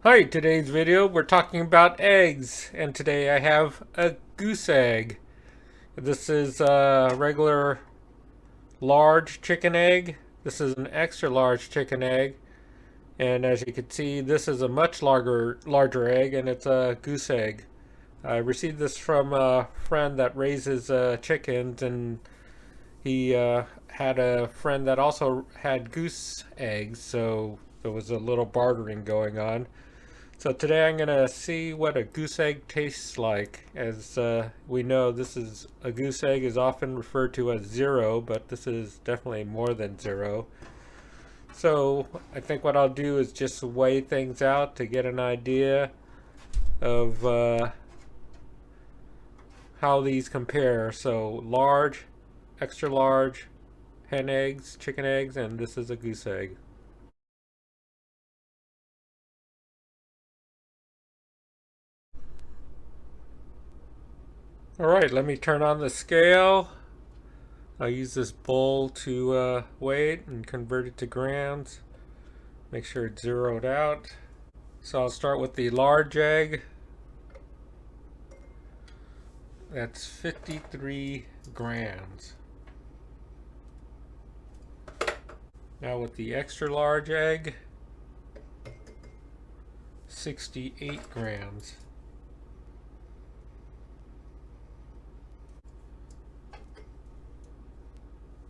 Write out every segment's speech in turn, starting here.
Hi, today's video we're talking about eggs, and today I have a goose egg. This is a regular large chicken egg. This is an extra large chicken egg, and as you can see, this is a much larger egg, and it's a goose egg. I received this from a friend that raises chickens, and he had a friend that also had goose eggs, so there was a little bartering going on. So today I'm gonna see what a goose egg tastes like. As we know, this is a goose egg is often referred to as zero, but this is definitely more than zero. So I think what I'll do is just weigh things out to get an idea of how these compare. So large, extra large, hen eggs, chicken eggs, and this is a goose egg. All right, let me turn on the scale. I'll use this bowl to weigh it and convert it to grams. Make sure it's zeroed out. So I'll start with the large egg. That's 53 grams. Now with the extra large egg, 68 grams.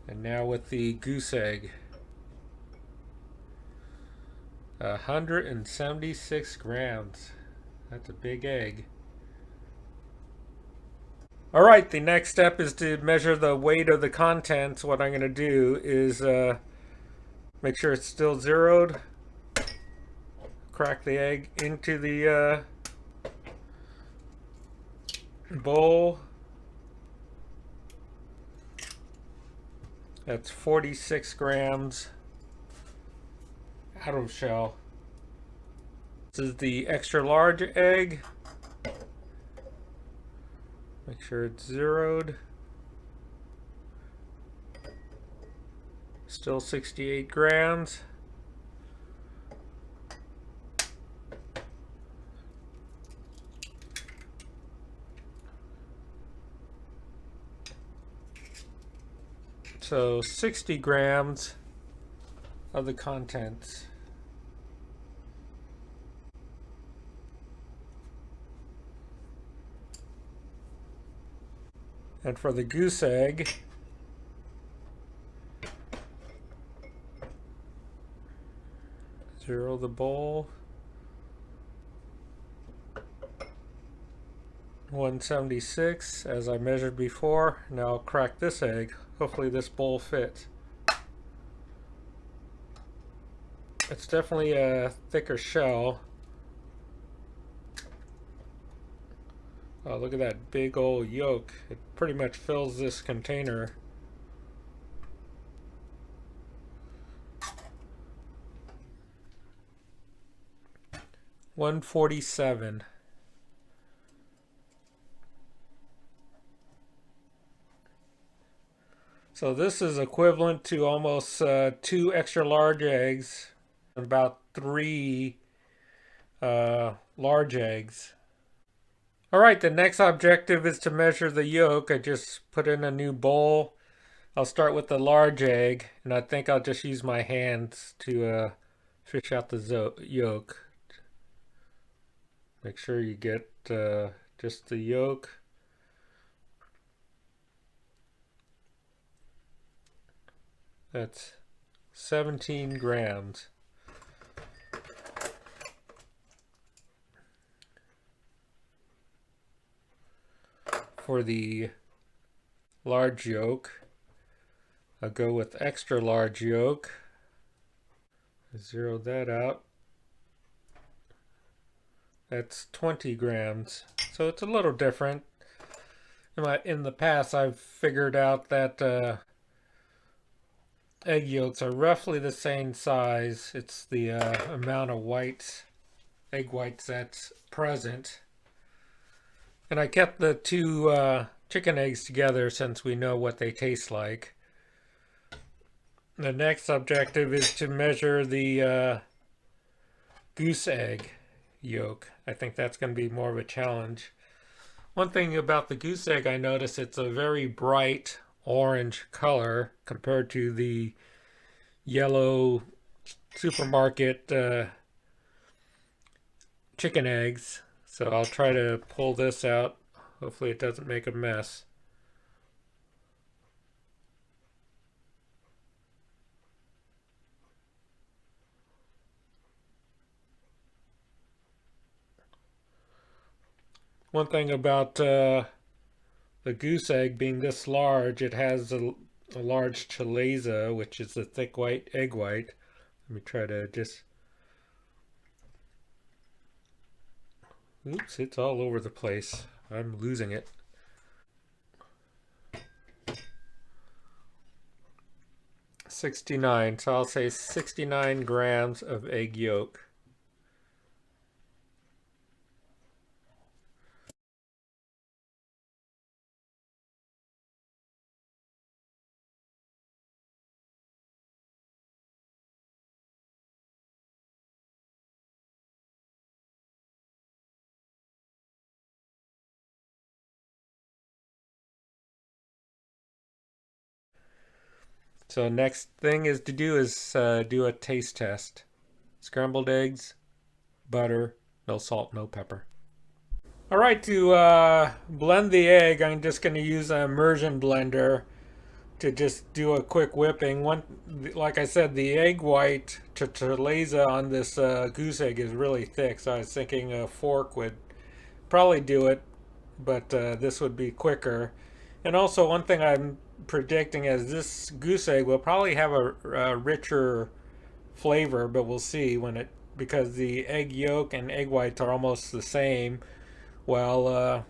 And now with the goose egg, 176 grams. That's a big egg. All right, the next step is to measure the weight of the contents. What I'm going to do is make sure it's still zeroed. Crack the egg into the bowl. That's 46 grams out of shell. This is the extra large egg. Make sure it's zeroed. Still 68 grams. So 60 grams of the contents. And for the goose egg, zero the bowl. 176 as I measured before. Now I'll crack this egg. Hopefully this bowl fits. It's definitely a thicker shell. Oh, look at that big old yolk. It pretty much fills this container. $147. So this is equivalent to almost 2 extra large eggs, about 3 large eggs. All right, the next objective is to measure the yolk. I just put in a new bowl. I'll start with the large egg, and I think I'll just use my hands to fish out the yolk. Make sure you get just the yolk. That's 17 grams. For the large yolk, I'll go with extra large yolk. Zero that out. That's 20 grams. So it's a little different. In the past, I've figured out that egg yolks are roughly the same size. It's the amount of egg whites that's present. And I kept the two chicken eggs together since we know what they taste like. The next objective is to measure the goose egg. yolk. I think that's going to be more of a challenge. One thing about the goose egg, I notice it's a very bright orange color compared to the yellow supermarket chicken eggs. So I'll try to pull this out. Hopefully it doesn't make a mess. One thing about the goose egg being this large, it has a large chalaza, which is the thick white egg white. Let me try to just... Oops, it's all over the place. I'm losing it. $69, so I'll say 69 grams of egg yolk. So next thing is to do is do a taste test. Scrambled eggs, butter, no salt, no pepper. All right, to blend the egg, I'm just going to use an immersion blender to just do a quick whipping. One, like I said, the egg white chalaza on this goose egg is really thick, so I was thinking a fork would probably do it, but this would be quicker. And also, one thing I'm predicting is this goose egg will probably have a richer flavor, but we'll see when it, because the egg yolk and egg whites are almost the same. Well,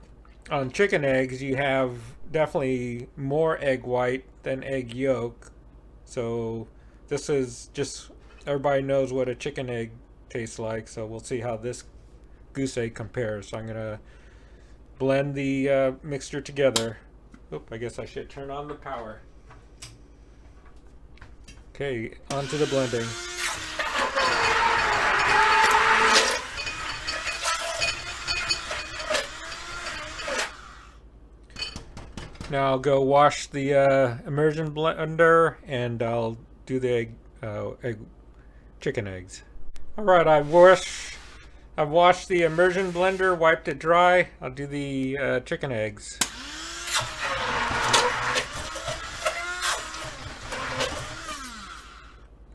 on chicken eggs, you have definitely more egg white than egg yolk. So this is just, everybody knows what a chicken egg tastes like. So we'll see how this goose egg compares. So I'm going to blend the mixture together. Oop, I guess I should turn on the power. Okay, on to the blending. Now I'll go wash the immersion blender and I'll do the chicken eggs. All right, I've washed the immersion blender, wiped it dry. I'll do the chicken eggs.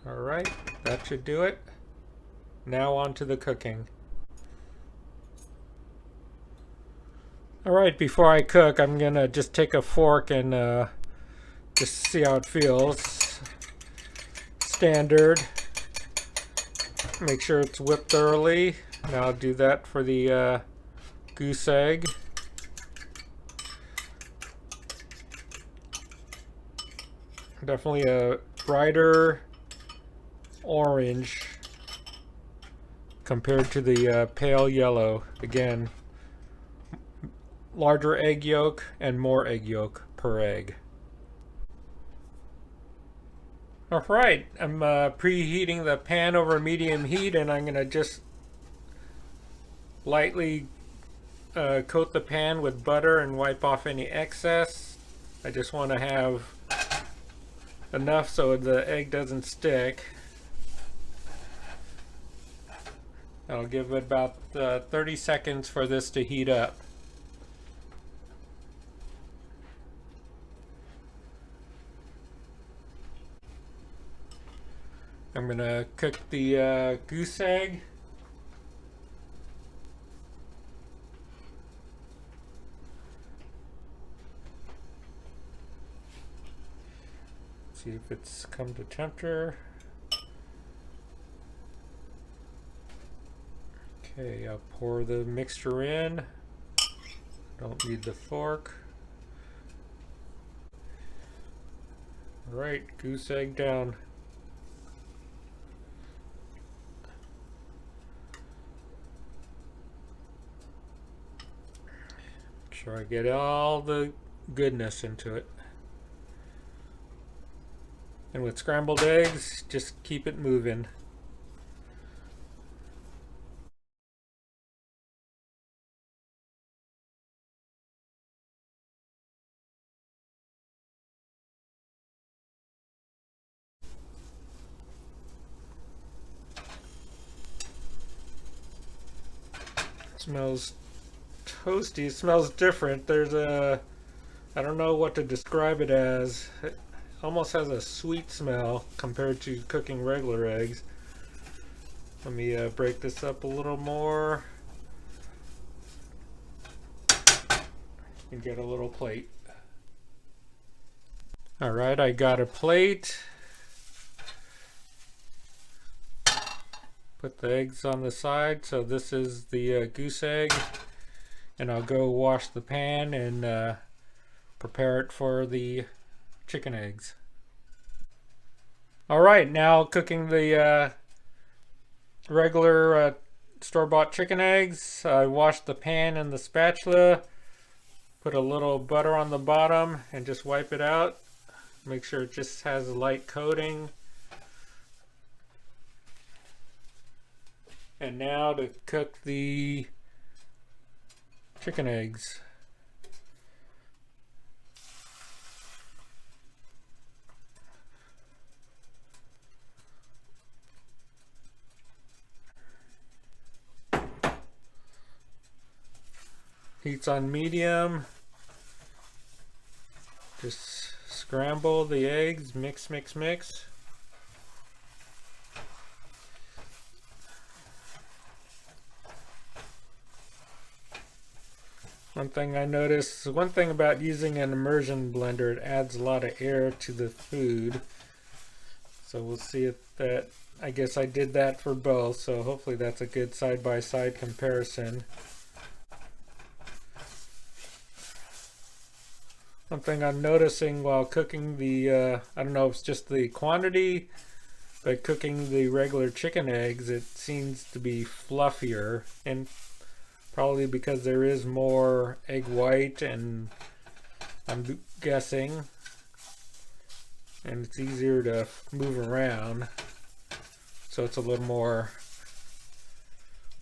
All right, that should do it. Now on to the cooking. All right, before I cook, I'm gonna just take a fork and just see how it feels. Standard. Make sure it's whipped thoroughly. Now I'll do that for the goose egg. Definitely a brighter orange compared to the pale yellow. Again, larger egg yolk and more egg yolk per egg. All right, I'm preheating the pan over medium heat, and I'm gonna just lightly coat the pan with butter and wipe off any excess. I just want to have enough so the egg doesn't stick. I'll give it about 30 seconds for this to heat up. I'm going to cook the goose egg. See if it's come to temperature. Okay, I'll pour the mixture in. Don't need the fork. All right, goose egg down. Make sure I get all the goodness into it. And with scrambled eggs, just keep it moving. Smells toasty. It smells different. There's a, I don't know what to describe it as. It almost has a sweet smell compared to cooking regular eggs. Let me break this up a little more and get a little plate. All right, I got a plate. Put the eggs on the side. So this is the goose egg, and I'll go wash the pan and prepare it for the chicken eggs. All right, now cooking the regular store-bought chicken eggs. I washed the pan and the spatula, put a little butter on the bottom and just wipe it out. Make sure it just has a light coating. And now to cook the chicken eggs. Heat's on medium. Just scramble the eggs, mix, mix, mix. One thing I noticed, one thing about using an immersion blender, it adds a lot of air to the food. So we'll see if that, I guess I did that for both, so hopefully that's a good side-by-side comparison. One thing I'm noticing while cooking the, I don't know if it's just the quantity, but cooking the regular chicken eggs, it seems to be fluffier, and probably because there is more egg white, and I'm guessing, and it's easier to move around, so it's a little more,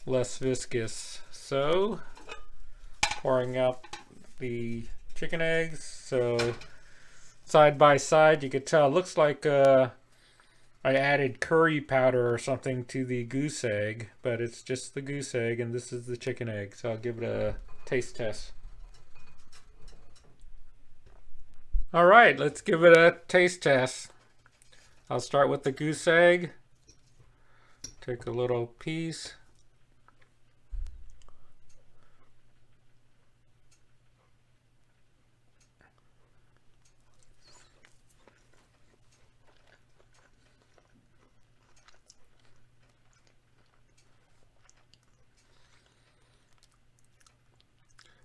less viscous. So, pouring out the chicken eggs, so side by side you could tell it looks like I added curry powder or something to the goose egg, but it's just the goose egg and this is the chicken egg, so I'll give it a taste test. Alright, let's give it a taste test. I'll start with the goose egg. Take a little piece.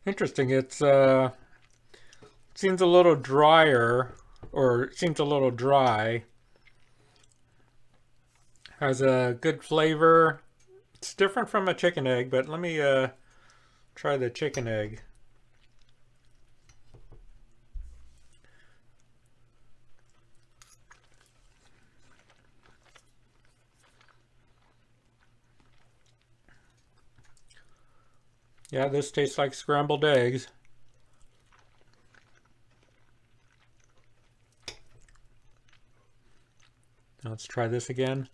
Interesting, it's seems a little drier, or it seems a little dry. Has a good flavor. It's different from a chicken egg, but let me try the chicken egg. Yeah, this tastes like scrambled eggs. Now let's try this again.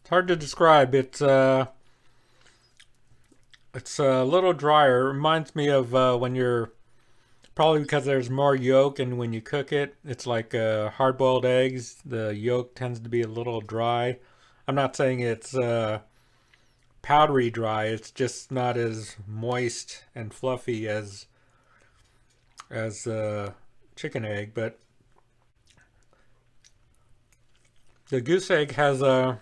It's hard to describe. It's a little drier. It reminds me of when you're, probably because there's more yolk, and when you cook it, it's like hard-boiled eggs. The yolk tends to be a little dry. I'm not saying it's powdery dry. It's just not as moist and fluffy as chicken egg. But the goose egg has a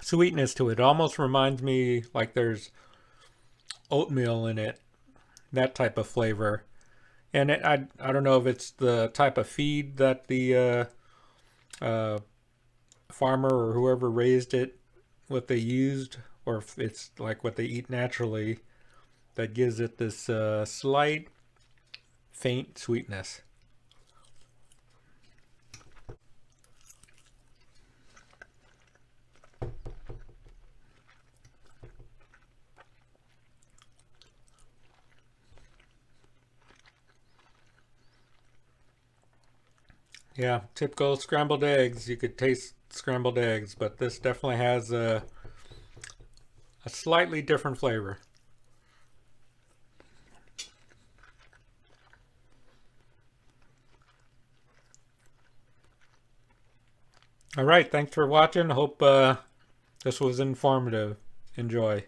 sweetness to it. It almost reminds me like there's oatmeal in it. That type of flavor. And I don't know if it's the type of feed that the farmer or whoever raised it, what they used, or if it's like what they eat naturally, that gives it this slight, faint sweetness. Yeah, typical scrambled eggs. You could taste scrambled eggs, but this definitely has a slightly different flavor. All right, thanks for watching. Hope this was informative. Enjoy.